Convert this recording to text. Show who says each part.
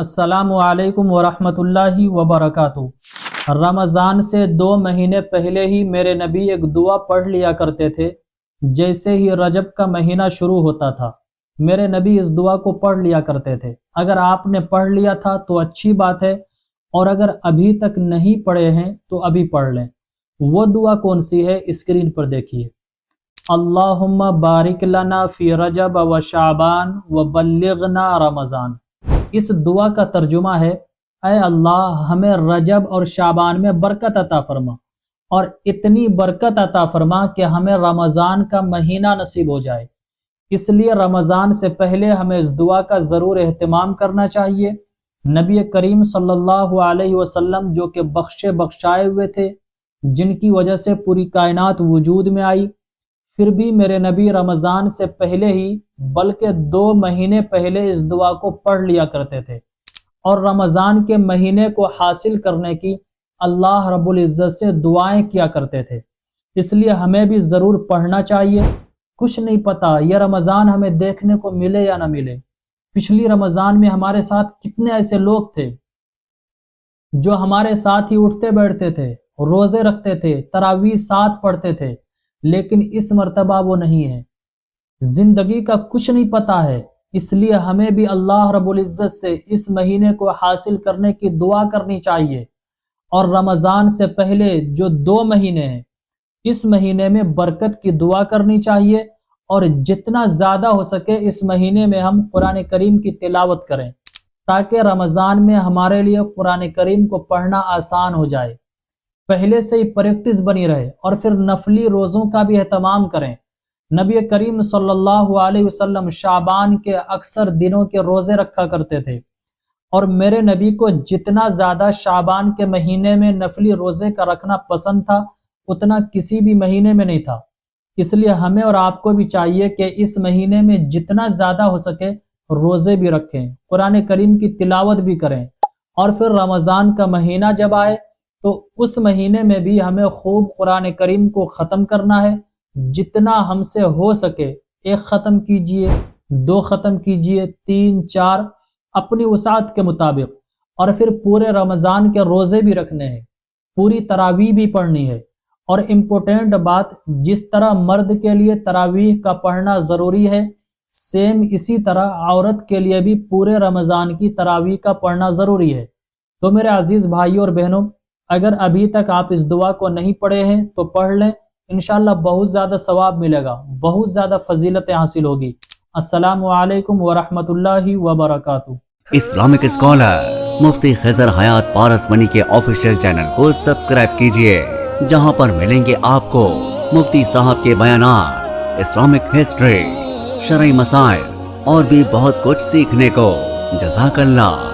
Speaker 1: السلام علیکم ورحمۃ اللہ وبرکاتہ۔ رمضان سے 2 مہینے پہلے ہی میرے نبی ایک دعا پڑھ لیا کرتے تھے۔ جیسے ہی رجب کا مہینہ شروع ہوتا تھا میرے نبی اس دعا کو پڑھ لیا کرتے تھے۔ اگر آپ نے پڑھ لیا تھا تو اچھی بات ہے، اور اگر ابھی تک نہیں پڑھے ہیں تو ابھی پڑھ لیں۔ وہ دعا کون سی ہے اسکرین پر دیکھیے۔ اللہم بارک لنا فی رجب و شعبان و بلغنا رمضان۔ اس دعا کا ترجمہ ہے، اے اللہ ہمیں رجب اور شعبان میں برکت عطا فرما، اور اتنی برکت عطا فرما کہ ہمیں رمضان کا مہینہ نصیب ہو جائے۔ اس لیے رمضان سے پہلے ہمیں اس دعا کا ضرور اہتمام کرنا چاہیے۔ نبی کریم صلی اللہ علیہ وسلم جو کہ بخشے بخشائے ہوئے تھے، جن کی وجہ سے پوری کائنات وجود میں آئی، پھر بھی میرے نبی رمضان سے پہلے ہی بلکہ 2 مہینے پہلے اس دعا کو پڑھ لیا کرتے تھے، اور رمضان کے مہینے کو حاصل کرنے کی اللہ رب العزت سے دعائیں کیا کرتے تھے۔ اس لیے ہمیں بھی ضرور پڑھنا چاہیے۔ کچھ نہیں پتا یہ رمضان ہمیں دیکھنے کو ملے یا نہ ملے۔ پچھلی رمضان میں ہمارے ساتھ کتنے ایسے لوگ تھے جو ہمارے ساتھ ہی اٹھتے بیٹھتے تھے، روزے رکھتے تھے، تراویح ساتھ پڑھتے تھے، لیکن اس مرتبہ وہ نہیں ہے۔ زندگی کا کچھ نہیں پتا ہے، اس لیے ہمیں بھی اللہ رب العزت سے اس مہینے کو حاصل کرنے کی دعا کرنی چاہیے، اور رمضان سے پہلے جو 2 مہینے ہیں اس مہینے میں برکت کی دعا کرنی چاہیے، اور جتنا زیادہ ہو سکے اس مہینے میں ہم قرآن کریم کی تلاوت کریں، تاکہ رمضان میں ہمارے لیے قرآن کریم کو پڑھنا آسان ہو جائے، پہلے سے ہی پریکٹس بنی رہے۔ اور پھر نفلی روزوں کا بھی اہتمام کریں۔ نبی کریم صلی اللہ علیہ وسلم شعبان کے اکثر دنوں کے روزے رکھا کرتے تھے، اور میرے نبی کو جتنا زیادہ شعبان کے مہینے میں نفلی روزے کا رکھنا پسند تھا، اتنا کسی بھی مہینے میں نہیں تھا۔ اس لیے ہمیں اور آپ کو بھی چاہیے کہ اس مہینے میں جتنا زیادہ ہو سکے روزے بھی رکھیں، قرآن کریم کی تلاوت بھی کریں، اور پھر رمضان کا مہینہ جب آئے تو اس مہینے میں بھی ہمیں خوب قرآن کریم کو ختم کرنا ہے۔ جتنا ہم سے ہو سکے 1 ختم کیجئے، 2 ختم کیجئے، 3 4 اپنی وسعت کے مطابق، اور پھر پورے رمضان کے روزے بھی رکھنے ہیں، پوری تراویح بھی پڑھنی ہے۔ اور امپورٹنٹ بات، جس طرح مرد کے لیے تراویح کا پڑھنا ضروری ہے، سیم اسی طرح عورت کے لیے بھی پورے رمضان کی تراویح کا پڑھنا ضروری ہے۔ تو میرے عزیز بھائیوں اور بہنوں، اگر ابھی تک آپ اس دعا کو نہیں پڑھے ہیں تو پڑھ لیں، انشاءاللہ بہت زیادہ ثواب ملے گا، بہت زیادہ فضیلتیں حاصل ہوگی۔ السلام علیکم ورحمۃ اللہ وبرکاتہ۔
Speaker 2: اسلامک اسکالر مفتی خضر حیات پارس منی کے آفیشیل چینل کو سبسکرائب کیجئے، جہاں پر ملیں گے آپ کو مفتی صاحب کے بیانات، اسلامک ہسٹری، شرعی مسائل اور بھی بہت کچھ سیکھنے کو۔ جزاک اللہ۔